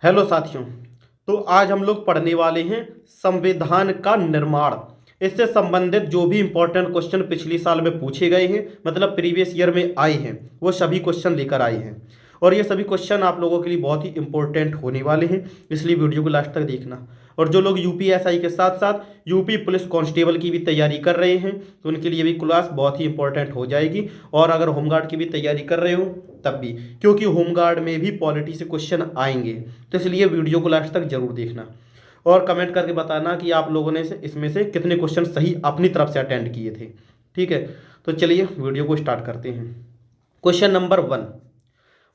Hello साथियों। तो आज हम लोग पढ़ने वाले हैं संविधान का निर्माण। इससे संबंधित जो भी इंपॉर्टेंट क्वेश्चन पिछली साल में पूछे गए हैं, मतलब प्रीवियस ईयर में आए हैं, वो सभी क्वेश्चन लेकर आए हैं। और ये सभी क्वेश्चन आप लोगों के लिए बहुत ही इंपॉर्टेंट होने वाले हैं, इसलिए वीडियो को लास्ट तक देखना। और जो लोग यूपीएसआई के साथ साथ यूपी पुलिस कांस्टेबल की भी तैयारी कर रहे हैं, तो उनके लिए भी क्लास बहुत ही इंपॉर्टेंट हो जाएगी। और अगर होमगार्ड की भी तैयारी कर रहे हो तब भी, क्योंकि होमगार्ड में भी पॉलिटी से क्वेश्चन आएंगे, तो इसलिए वीडियो को लास्ट तक जरूर देखना। और कमेंट करके बताना कि आप लोगों ने इसमें से कितने क्वेश्चन सही अपनी तरफ से अटेंड किए थे। ठीक है, तो चलिए वीडियो को स्टार्ट करते हैं। क्वेश्चन नंबर 1,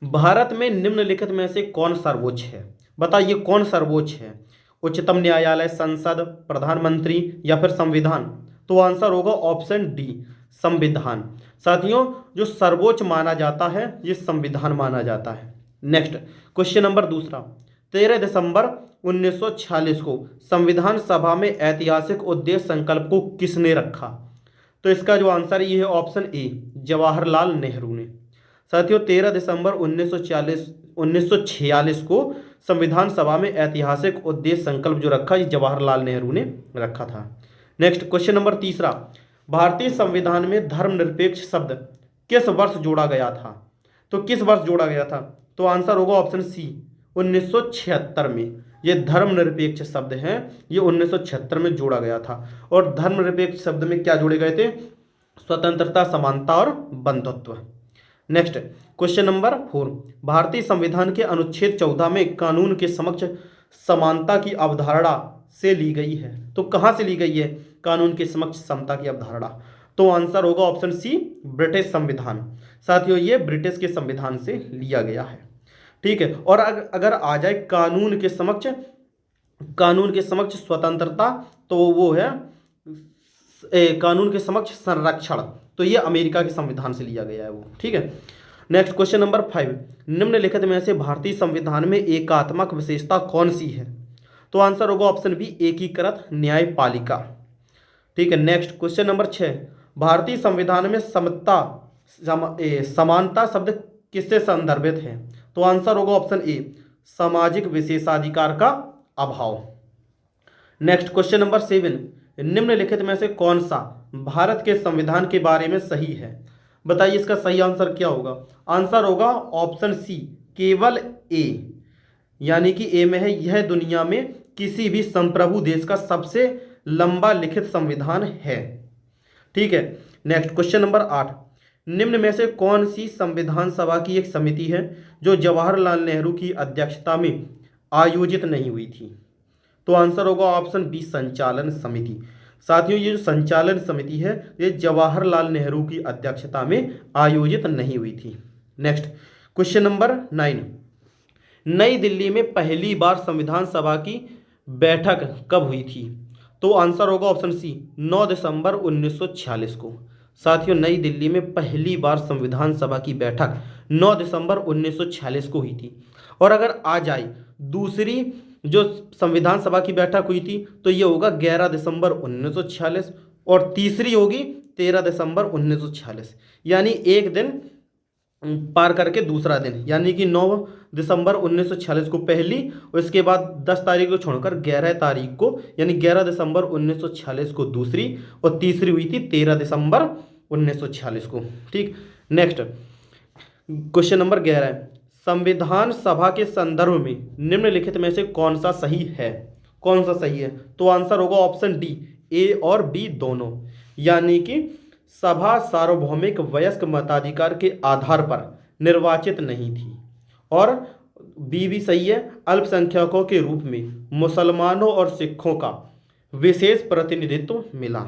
भारत में निम्नलिखित में से कौन सर्वोच्च है? बताइए कौन सर्वोच्च है? उच्चतम न्यायालय, संसद, प्रधानमंत्री या फिर संविधान? तो आंसर होगा ऑप्शन डी, संविधान। साथियों, जो सर्वोच्च माना जाता है ये संविधान माना जाता है। नेक्स्ट क्वेश्चन नंबर 2, 13 दिसंबर 1946 को संविधान सभा में ऐतिहासिक उद्देश्य संकल्प को किसने रखा? तो इसका जो आंसर ये है ऑप्शन ए, जवाहरलाल नेहरू ने। साथियों, 13 दिसंबर 1946 को संविधान सभा में ऐतिहासिक उद्देश्य संकल्प जो रखा, ये जवाहरलाल नेहरू ने रखा था। नेक्स्ट क्वेश्चन नंबर 3, भारतीय संविधान में धर्मनिरपेक्ष शब्द किस वर्ष जोड़ा गया था? तो किस वर्ष जोड़ा गया था? तो आंसर होगा ऑप्शन सी, 1976 में। ये धर्मनिरपेक्ष शब्द है, ये 1976 में जोड़ा गया था। और धर्मनिरपेक्ष शब्द में क्या जोड़े गए थे? स्वतंत्रता, समानता और बंधुत्व। नेक्स्ट क्वेश्चन नंबर 4, भारतीय संविधान के अनुच्छेद 14 में कानून के समक्ष समानता की अवधारणा से ली गई है। तो कहाँ से ली गई है कानून के समक्ष समता की अवधारणा? तो आंसर होगा ऑप्शन सी, ब्रिटिश संविधान। साथियों, ये ब्रिटिश के संविधान से लिया गया है। ठीक है, और अगर आ जाए कानून के समक्ष स्वतंत्रता, तो वो है कानून के समक्ष संरक्षण, तो ये अमेरिका के संविधान से लिया गया है वो। ठीक है, नेक्स्ट क्वेश्चन नंबर 5, निम्नलिखित में से भारतीय संविधान में एकात्मक विशेषता कौन सी है? तो आंसर होगा ऑप्शन बी, एकीकृत न्यायपालिका। ठीक है, नेक्स्ट क्वेश्चन नंबर 6, भारतीय संविधान में समानता शब्द किससे संदर्भित है? तो आंसर होगा ऑप्शन ए, सामाजिक विशेषाधिकार का अभाव। नेक्स्ट क्वेश्चन नंबर 7, निम्नलिखित में से कौन सा भारत के संविधान के बारे में सही है? बताइए इसका सही आंसर क्या होगा? आंसर होगा ऑप्शन सी, केवल ए, यानी कि ए में है, यह दुनिया में किसी भी संप्रभु देश का सबसे लंबा लिखित संविधान है। ठीक है, नेक्स्ट क्वेश्चन नंबर 8, निम्न में से कौन सी संविधान सभा की एक समिति है जो जवाहरलाल नेहरू की अध्यक्षता में आयोजित नहीं हुई थी? तो आंसर होगा ऑप्शन बी, संचालन समिति। साथियों, ये जो संचालन समिति है ये जवाहरलाल नेहरू की अध्यक्षता में आयोजित नहीं हुई थी। नेक्स्ट क्वेश्चन नंबर 9, नई दिल्ली में पहली बार संविधान सभा की बैठक कब हुई थी? तो आंसर होगा ऑप्शन सी, 9 दिसंबर 1946 को। साथियों, नई दिल्ली में पहली बार संविधान सभा की बैठक 9 दिसंबर 1946 को हुई थी। और अगर आ जाए दूसरी जो संविधान सभा की बैठक हुई थी, तो ये होगा 11 दिसंबर 1946, और तीसरी होगी 13 दिसंबर 1946, यानी एक दिन पार करके दूसरा दिन, यानी कि 9 दिसंबर 1946 को पहली, और इसके बाद 10 तारीख को छोड़कर 11 तारीख को, यानी 11 दिसंबर 1946 को दूसरी, और तीसरी हुई थी 13 दिसंबर 1946 को। ठीक, नेक्स्ट क्वेश्चन नंबर 11, संविधान सभा के संदर्भ में निम्नलिखित में से कौन सा सही है? कौन सा सही है? तो आंसर होगा ऑप्शन डी, ए और बी दोनों, यानी कि सभा सार्वभौमिक वयस्क मताधिकार के आधार पर निर्वाचित नहीं थी। और बी भी सही है, अल्पसंख्यकों के रूप में मुसलमानों और सिखों का विशेष प्रतिनिधित्व मिला।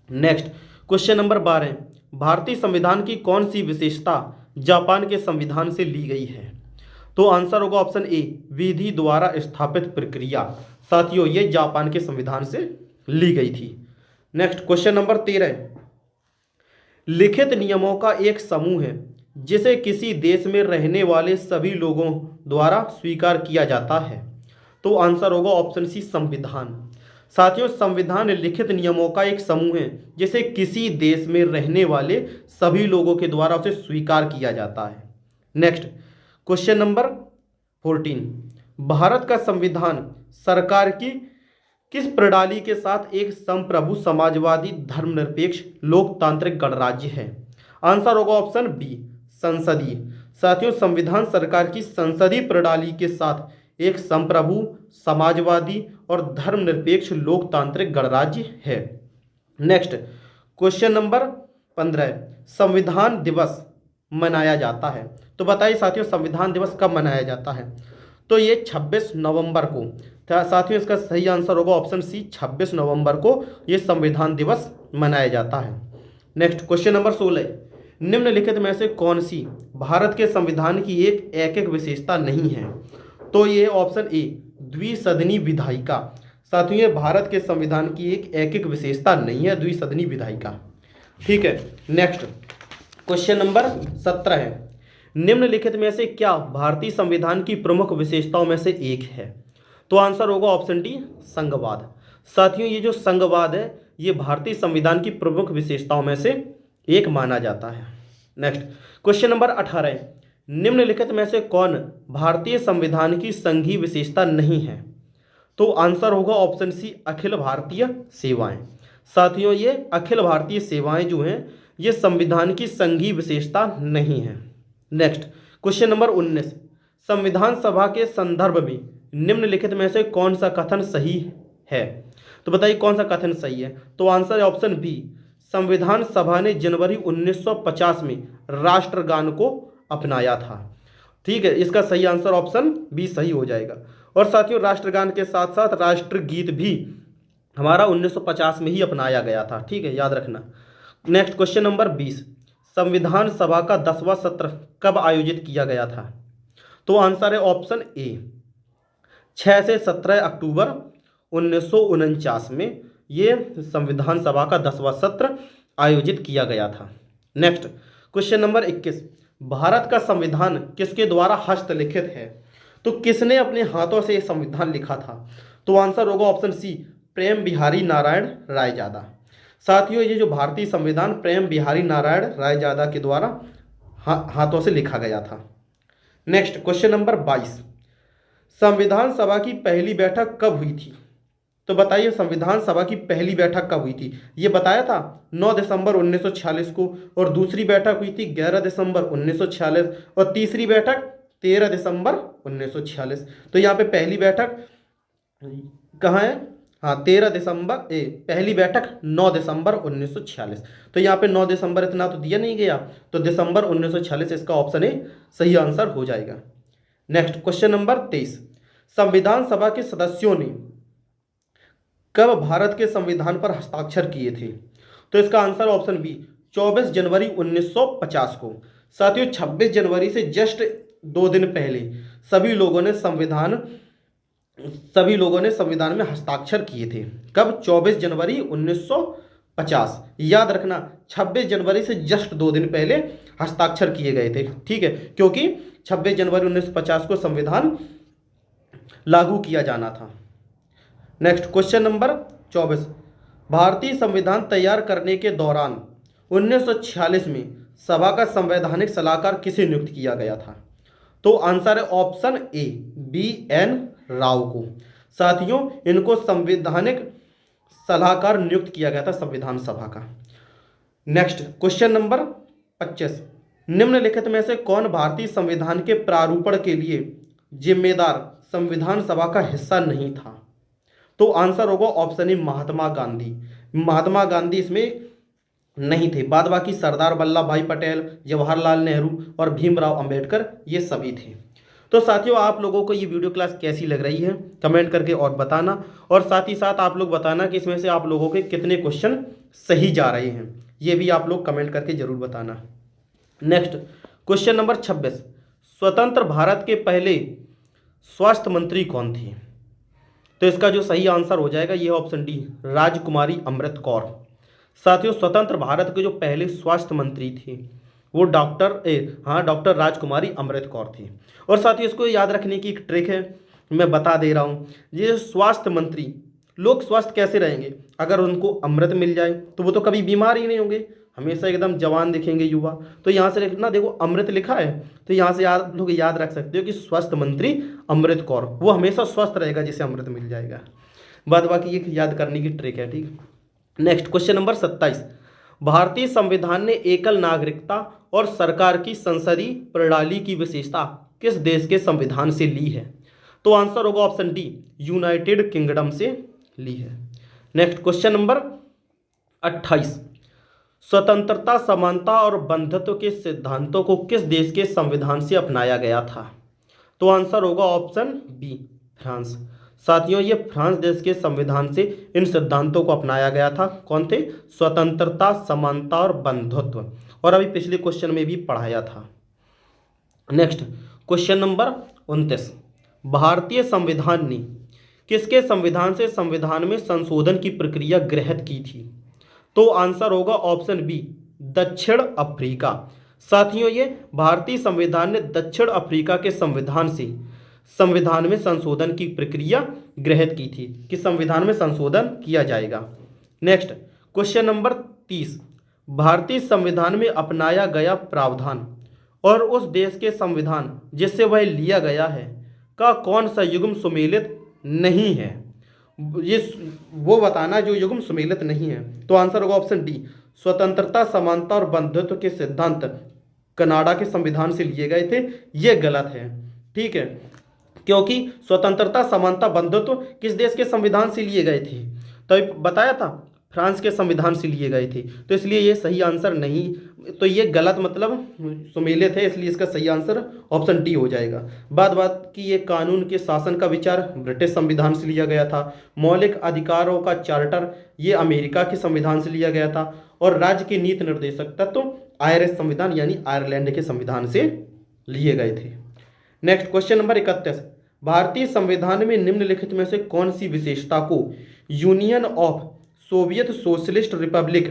नेक्स्ट क्वेश्चन नंबर 12, भारतीय संविधान की कौन सी विशेषता जापान के संविधान से ली गई है? तो आंसर होगा ऑप्शन ए, विधि द्वारा स्थापित प्रक्रिया। साथियों, ये जापान के संविधान से ली गई थी। नेक्स्ट क्वेश्चन नंबर 13, लिखित नियमों का एक समूह है जिसे किसी देश में रहने वाले सभी लोगों द्वारा स्वीकार किया जाता है। तो आंसर होगा ऑप्शन सी, संविधान। साथियों, संविधान लिखित नियमों का एक समूह है जिसे किसी देश में रहने वाले सभी लोगों के द्वारा उसे स्वीकार किया जाता है। नेक्स्ट क्वेश्चन नंबर 14, भारत का संविधान सरकार की किस प्रणाली के साथ एक संप्रभु समाजवादी धर्मनिरपेक्ष लोकतांत्रिक गणराज्य है? आंसर होगा ऑप्शन बी, संसदीय। साथियों, संविधान सरकार की संसदीय प्रणाली के साथ एक संप्रभु समाजवादी और धर्मनिरपेक्ष लोकतांत्रिक गणराज्य है। नेक्स्ट क्वेश्चन नंबर 15, संविधान दिवस मनाया जाता है। तो बताइए साथियों, संविधान दिवस कब मनाया जाता है? तो ये 26 नवंबर को। साथियों, इसका सही आंसर होगा ऑप्शन सी, 26 नवंबर को ये संविधान दिवस मनाया जाता है। नेक्स्ट क्वेश्चन नंबर 16, निम्नलिखित में से कौन सी भारत के संविधान की एक विशेषता नहीं है? तो ये ऑप्शन ए, द्विसदनी विधायिका। साथियों, ये भारत के संविधान की एक विशेषता नहीं है, द्विसदनी विधायिका। ठीक है। नेक्स्ट क्वेश्चन नंबर 17 है, निम्नलिखित में से क्या भारतीय संविधान की प्रमुख विशेषताओं में से एक है? तो आंसर होगा ऑप्शन डी, संघवाद। साथियों, ये जो संघवाद है ये भारतीय संविधान की प्रमुख विशेषताओं में से एक माना जाता है। नेक्स्ट क्वेश्चन नंबर 18, निम्नलिखित में से कौन भारतीय संविधान की संघीय विशेषता नहीं है? तो आंसर होगा ऑप्शन सी, अखिल भारतीय सेवाएं। साथियों, ये अखिल भारतीय सेवाएं जो हैं ये संविधान की संघीय विशेषता नहीं है। नेक्स्ट क्वेश्चन नंबर 19, संविधान सभा के संदर्भ में निम्नलिखित में से कौन सा कथन सही है? तो बताइए कौन सा कथन सही है? तो आंसर है ऑप्शन बी, संविधान सभा ने जनवरी 1950 में राष्ट्रगान को अपनाया था। ठीक है, इसका सही आंसर ऑप्शन बी सही हो जाएगा। और साथियों, राष्ट्रगान के साथ साथ राष्ट्रगीत भी हमारा 1950 में ही अपनाया गया था। ठीक है, याद रखना। नेक्स्ट क्वेश्चन नंबर 20, संविधान सभा का 10वां सत्र कब आयोजित किया गया था? तो आंसर है ऑप्शन ए, 6 से 17 अक्टूबर 1949 में ये संविधान सभा का 10वां सत्र आयोजित किया गया था। नेक्स्ट क्वेश्चन नंबर 21, भारत का संविधान किसके द्वारा हस्तलिखित है? तो किसने अपने हाथों से ये संविधान लिखा था? तो आंसर होगा ऑप्शन सी, प्रेम बिहारी नारायण रायजादा। साथियों, ये जो भारतीय संविधान प्रेम बिहारी नारायण रायजादा के द्वारा हाथों से लिखा गया था। नेक्स्ट क्वेश्चन नंबर 22, संविधान सभा की पहली बैठक कब हुई थी? तो बताइए संविधान सभा की पहली बैठक कब हुई थी? ये बताया था 9 दिसंबर 1946 को, और दूसरी बैठक हुई थी 11 दिसंबर 1946 और तीसरी बैठक 13 दिसंबर 1946। तो यहाँ पे पहली बैठक कहाँ है? हाँ, 13 दिसंबर, पहली बैठक 9 दिसंबर 1946। तो यहाँ पे 9 दिसंबर इतना तो दिया नहीं गया, तो दिसंबर 1946 इसका ऑप्शन ए सही आंसर हो जाएगा। नेक्स्ट क्वेश्चन नंबर 23, संविधान सभा के सदस्यों ने कब भारत के संविधान पर हस्ताक्षर किए थे? तो इसका आंसर ऑप्शन बी, 24 जनवरी 1950 को। साथियों, 26 जनवरी से जस्ट 2 दिन पहले सभी लोगों ने संविधान में हस्ताक्षर किए थे। कब? 24 जनवरी 1950। याद रखना, 26 जनवरी से जस्ट 2 दिन पहले हस्ताक्षर किए गए थे। ठीक है, क्योंकि 26 जनवरी 1950 को संविधान लागू किया जाना था। नेक्स्ट क्वेश्चन नंबर 24, भारतीय संविधान तैयार करने के दौरान 1946 में सभा का संवैधानिक सलाहकार किसे नियुक्त किया गया था? तो आंसर है ऑप्शन ए, BN राव को। साथियों, इनको संवैधानिक सलाहकार नियुक्त किया गया था संविधान सभा का। नेक्स्ट क्वेश्चन नंबर 25, निम्नलिखित में से कौन भारतीय संविधान के प्रारूपण के लिए जिम्मेदार संविधान सभा का हिस्सा नहीं था? तो आंसर होगा ऑप्शन ए, महात्मा गांधी। महात्मा गांधी इसमें नहीं थे, बाद बाकी सरदार वल्लभ भाई पटेल, जवाहरलाल नेहरू और भीमराव अंबेडकर ये सभी थे। तो साथियों, आप लोगों को ये वीडियो क्लास कैसी लग रही है कमेंट करके और बताना, और साथ ही साथ आप लोग बताना कि इसमें से आप लोगों के कितने क्वेश्चन सही जा रहे हैं, ये भी आप लोग कमेंट करके जरूर बताना। नेक्स्ट क्वेश्चन नंबर 26, स्वतंत्र भारत के पहले स्वास्थ्य मंत्री कौन थे? तो इसका जो सही आंसर हो जाएगा ये ऑप्शन डी, राजकुमारी अमृत कौर। साथियों, स्वतंत्र भारत के जो पहले स्वास्थ्य मंत्री थे वो डॉक्टर राजकुमारी अमृत कौर थी। और साथियों, इसको याद रखने की एक ट्रिक है, मैं बता दे रहा हूँ। ये स्वास्थ्य मंत्री लोग स्वस्थ कैसे रहेंगे? अगर उनको अमृत मिल जाए तो वो तो कभी बीमार ही नहीं होंगे। हमेशा एकदम जवान दिखेंगे युवा। तो यहाँ से लिखना, देखो अमृत लिखा है तो यहाँ से आप लोग याद रख सकते हो कि स्वास्थ्य मंत्री अमृत कौर, वो हमेशा स्वस्थ रहेगा जिसे अमृत मिल जाएगा। बाद बाकी ये याद करने की ट्रिक है, ठीक। नेक्स्ट क्वेश्चन नंबर 27, भारतीय संविधान ने एकल नागरिकता और सरकार की संसदीय प्रणाली की विशेषता किस देश के संविधान से ली है? तो आंसर होगा ऑप्शन डी, यूनाइटेड किंगडम से ली है। नेक्स्ट क्वेश्चन नंबर 28, स्वतंत्रता, समानता और बंधुत्व के सिद्धांतों को किस देश के संविधान से अपनाया गया था? तो आंसर होगा ऑप्शन बी, फ्रांस। साथियों, ये फ्रांस देश के संविधान से इन सिद्धांतों को अपनाया गया था। कौन थे? स्वतंत्रता, समानता और बंधुत्व। और अभी पिछले क्वेश्चन में भी पढ़ाया था। नेक्स्ट क्वेश्चन नंबर 29, भारतीय संविधान ने किसके संविधान से संविधान में संशोधन की प्रक्रिया गृहीत की थी? तो आंसर होगा ऑप्शन बी, दक्षिण अफ्रीका। साथियों, ये भारतीय संविधान ने दक्षिण अफ्रीका के संविधान से संविधान में संशोधन की प्रक्रिया गृहीत की थी कि संविधान में संशोधन किया जाएगा। नेक्स्ट क्वेश्चन नंबर 30, भारतीय संविधान में अपनाया गया प्रावधान और उस देश के संविधान जिससे वह लिया गया है का कौन सा युग्म सुमेलित नहीं है? ये वो बताना जो युग्म सुमेलित नहीं है। तो आंसर होगा ऑप्शन डी, स्वतंत्रता, समानता और बंधुत्व के सिद्धांत कनाडा के संविधान से लिए गए थे। ये गलत है, ठीक है, क्योंकि स्वतंत्रता, समानता, बंधुत्व किस देश के संविधान से लिए गए थे? तो बताया था फ्रांस के संविधान से लिए गए थे, तो इसलिए ये सही आंसर नहीं, तो ये गलत मतलब सुमेलित है, इसलिए इसका सही आंसर ऑप्शन डी हो जाएगा। बात कि ये कानून के शासन का विचार ब्रिटिश संविधान से लिया गया था। मौलिक अधिकारों का चार्टर ये अमेरिका के संविधान से लिया गया था। और राज्य के नीति निर्देशक तत्व आयरिश संविधान यानी आयरलैंड के संविधान से लिए गए थे। नेक्स्ट क्वेश्चन नंबर 31, भारतीय संविधान में निम्नलिखित में से कौन सी विशेषता को union of Soviet socialist Republic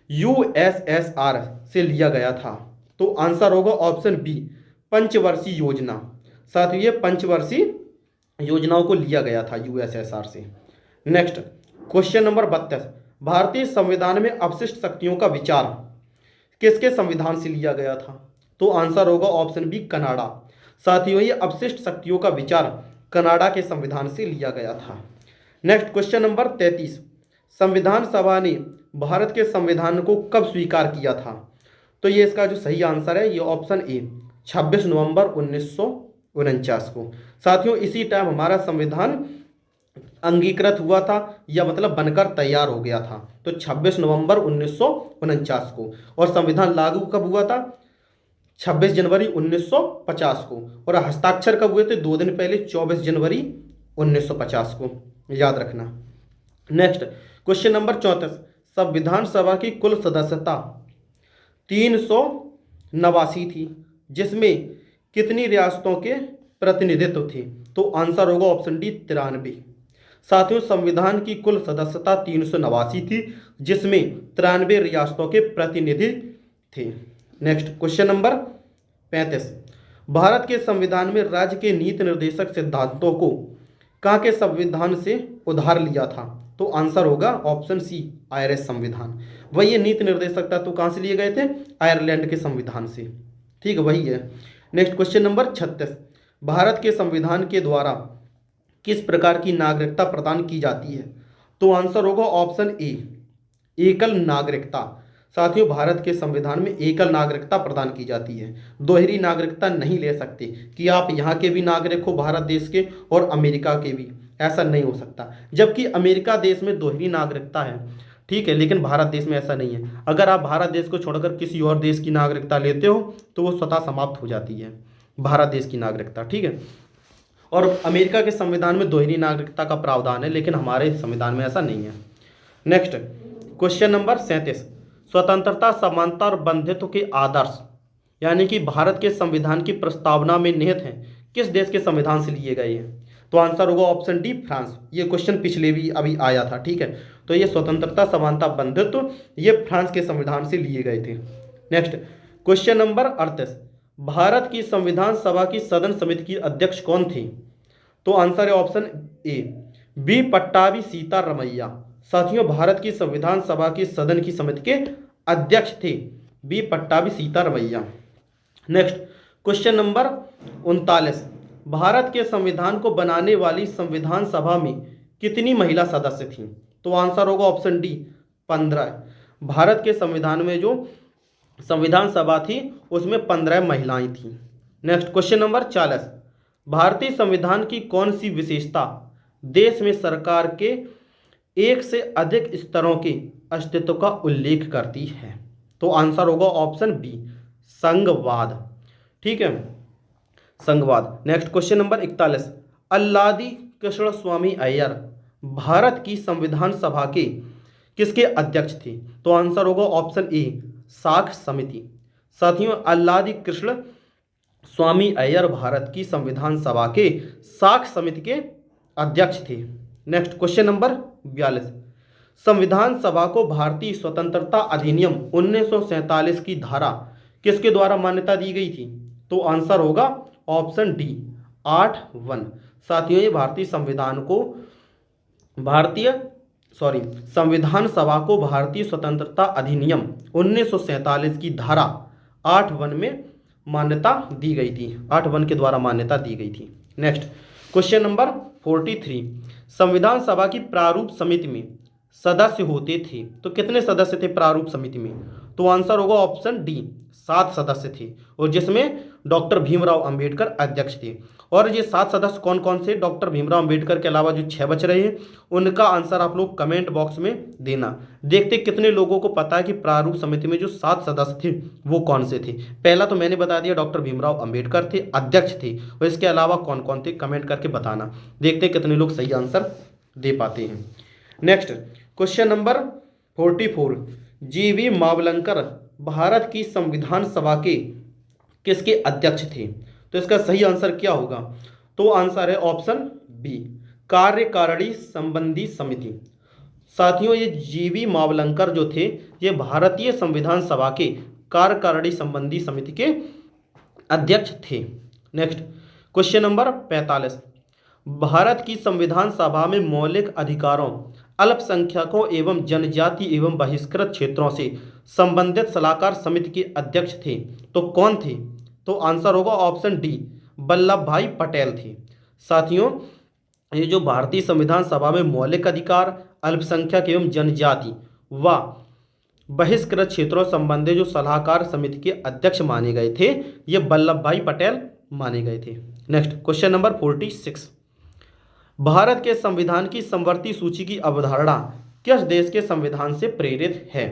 USSR से लिया गया था? तो आंसर होगा ऑप्शन बी, पंचवर्षीय योजना। साथियों, ये पंचवर्षीय योजनाओं को लिया गया था USSR से। नेक्स्ट क्वेश्चन नंबर 32, भारतीय संविधान में अपशिष्ट शक्तियों का विचार किसके संविधान से लिया गया था? तो आंसर होगा ऑप्शन बी, कनाडा। साथियों, ये अपशिष्ट शक्तियों का विचार कनाडा के संविधान से लिया गया था। नेक्स्ट क्वेश्चन नंबर 33, संविधान सभा ने भारत के संविधान को कब स्वीकार किया था? तो ये इसका जो सही आंसर है ये ऑप्शन ए, 26 नवंबर 1949 को। साथियों, इसी टाइम हमारा संविधान अंगीकृत हुआ था या मतलब बनकर तैयार हो गया था, तो 26 नवंबर 1949 को। और संविधान लागू कब हुआ था? 26 जनवरी 1950 को। और हस्ताक्षर कब हुए थे? 2 दिन पहले, 24 जनवरी 1950 को, याद रखना। नेक्स्ट क्वेश्चन नंबर 34, संविधान सभा की कुल सदस्यता 389 थी, जिसमें कितनी रियासतों के प्रतिनिधित्व थे? तो आंसर होगा ऑप्शन डी, 93। साथियों, संविधान की कुल सदस्यता 389 थी, जिसमें 93 रियासतों के प्रतिनिधि थे। नेक्स्ट क्वेश्चन नंबर 35, भारत के संविधान में राज्य के नीति निर्देशक सिद्धांतों को कहाँ के संविधान से उधार लिया था? तो आंसर होगा ऑप्शन सी, आयरिश संविधान। वही ये नीति निर्देशक तत्व कहाँ से लिए गए थे? आयरलैंड के संविधान से, ठीक है, वही है। नेक्स्ट क्वेश्चन नंबर 36, भारत के संविधान के द्वारा किस प्रकार की नागरिकता प्रदान की जाती है? तो आंसर होगा ऑप्शन ए, एकल नागरिकता। साथियों, भारत के संविधान में एकल नागरिकता प्रदान की जाती है। दोहरी नागरिकता नहीं ले सकते कि आप यहाँ के भी नागरिक हो भारत देश के और अमेरिका के भी, ऐसा नहीं हो सकता। जबकि अमेरिका देश में दोहरी नागरिकता है, ठीक है, लेकिन भारत देश में ऐसा नहीं है। अगर आप भारत देश को छोड़कर किसी और देश की नागरिकता लेते हो तो वो स्वतः समाप्त हो जाती है भारत देश की नागरिकता, ठीक है। और अमेरिका के संविधान में दोहरी नागरिकता का प्रावधान है, लेकिन हमारे संविधान में ऐसा नहीं है। नेक्स्ट क्वेश्चन नंबर 37, स्वतंत्रता, समानता और बंधुत्व के आदर्श यानी कि भारत के संविधान की प्रस्तावना में निहित हैं किस देश के संविधान से लिए गए हैं? तो आंसर होगा ऑप्शन डी, फ्रांस। ये क्वेश्चन पिछले भी अभी आया था, ठीक है। तो ये स्वतंत्रता, समानता, बंधुत्व ये फ्रांस के संविधान से लिए गए थे। नेक्स्ट क्वेश्चन नंबर 38, भारत की संविधान सभा की सदन समिति की अध्यक्ष कौन थे? तो आंसर है option A, B Pattabhi Sitaramayya. साथियों, भारत की संविधान सभा की सदन की समिति के अध्यक्ष थे? B Pattabhi Sitaramayya. Next question number 39, Bharat के संविधान को बनाने वाली संविधान सभा में कितनी महिला सदस्य थीं? तो आंसर होगा ऑप्शन डी 15। भारत के संविधान में जो संविधान सभा थी उसमें 15 महिलाएं थीं। नेक्स्ट क्वेश्चन नंबर 40, भारतीय संविधान की कौन सी विशेषता देश में सरकार के एक से अधिक स्तरों के अस्तित्व का उल्लेख करती है? तो आंसर होगा ऑप्शन बी संघवाद। ठीक है, संघवाद। Next question number 41, Alladi Krishna Swamy Ayyar Bharat की संविधान सभा के किसके अध्यक्ष थे? तो आंसर होगा ऑप्शन ए साख समिति। साथियों, अल्लादी कृष्ण स्वामी अय्यर भारत की संविधान सभा के साख समिति के अध्यक्ष थे। नेक्स्ट क्वेश्चन नंबर 42, संविधान सभा को भारतीय स्वतंत्रता अधिनियम 1947 की धारा किसके द्वारा मान्यता दी गई थी? तो आंसर होगा ऑप्शन डी 8(1). साथियों, ये संविधान सभा को भारतीय स्वतंत्रता अधिनियम 1947 की धारा 8(1) में मान्यता दी गई थी, 8(1) के द्वारा मान्यता दी गई थी। नेक्स्ट क्वेश्चन नंबर 43, संविधान सभा की प्रारूप समिति में सदस्य होते थे तो कितने सदस्य थे प्रारूप समिति में? तो आंसर होगा ऑप्शन डी 7 सदस्य थे, और जिसमें डॉक्टर भीमराव अंबेडकर अध्यक्ष थे। और ये 7 सदस्य कौन कौन से? डॉक्टर भीमराव अंबेडकर के अलावा जो 6 बच रहे हैं उनका आंसर आप लोग कमेंट बॉक्स में देना। देखते कितने लोगों को पता है कि प्रारूप समिति में जो 7 सदस्य थे वो कौन से थे। पहला तो मैंने बता दिया, डॉक्टर भीमराव अंबेडकर थे, अध्यक्ष थे, और इसके अलावा कौन कौन थे कमेंट करके बताना। देखते कितने लोग सही आंसर दे पाते हैं। Next question number 44, G.V.. Mavalankar Bharat की संविधान सभा के किसके अध्यक्ष थे? तो इसका सही आंसर क्या होगा? तो आंसर है ऑप्शन बी कार्यकारिणी संबंधी समिति। साथियों, ये जी.वी. मावलंकर जो थे ये भारतीय संविधान सभा के कार्यकारिणी संबंधी समिति के अध्यक्ष थे। नेक्स्ट क्वेश्चन नंबर 45, भारत की संविधान सभा में मौलिक अधिकारों, अल्पसंख्यकों एवं जनजाति एवं बहिष्कृत क्षेत्रों से संबंधित सलाहकार समिति के अध्यक्ष थे तो कौन थे? तो आंसर होगा ऑप्शन डी वल्लभ भाई पटेल थे। साथियों, ये जो भारतीय संविधान सभा में मौलिक अधिकार, अल्पसंख्यक एवं जनजाति व बहिष्कृत क्षेत्रों संबंधी जो सलाहकार समिति के अध्यक्ष माने गए थे ये वल्लभ भाई पटेल माने गए थे। नेक्स्ट क्वेश्चन नंबर 46, भारत के संविधान की समवर्ती सूची की अवधारणा किस देश के संविधान से प्रेरित है?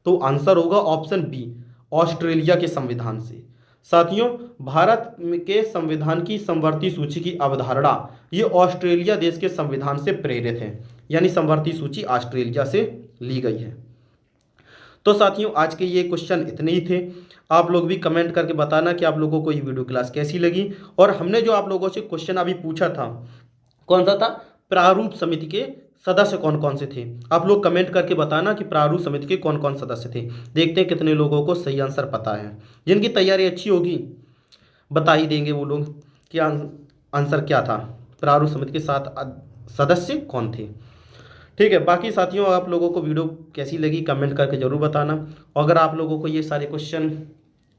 तो आंसर होगा ऑप्शन बी ऑस्ट्रेलिया के संविधान से। साथियों, भारत के संविधान की समवर्ती सूची की अवधारणा ये ऑस्ट्रेलिया देश के संविधान से प्रेरित है, यानी समवर्ती सूची ऑस्ट्रेलिया से ली गई है। तो साथियों, आज के ये क्वेश्चन इतने ही थे। आप लोग भी कमेंट करके बताना कि आप लोगों को ये वीडियो क्लास कैसी लगी। और हमने जो आप लोगों से क्वेश्चन अभी पूछा था कौन सा था? प्रारूप समिति के सदस्य कौन कौन से थे? आप लोग कमेंट करके बताना कि प्रारूप समिति के कौन कौन सदस्य थे। देखते हैं कितने लोगों को सही आंसर पता है। जिनकी तैयारी अच्छी होगी बता ही देंगे वो लोग कि आंसर क्या था, प्रारूप समिति के 7 सदस्य कौन थे। ठीक है, बाकी साथियों आप लोगों को वीडियो कैसी लगी कमेंट करके ज़रूर बताना। और अगर आप लोगों को ये सारे क्वेश्चन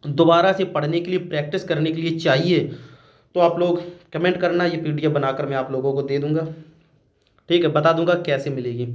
दोबारा से पढ़ने के लिए, प्रैक्टिस करने के लिए चाहिए तो आप लोग कमेंट करना, ये PDF बनाकर मैं आप लोगों को दे दूंगा। ठीक है, बता दूंगा कैसे मिलेगी।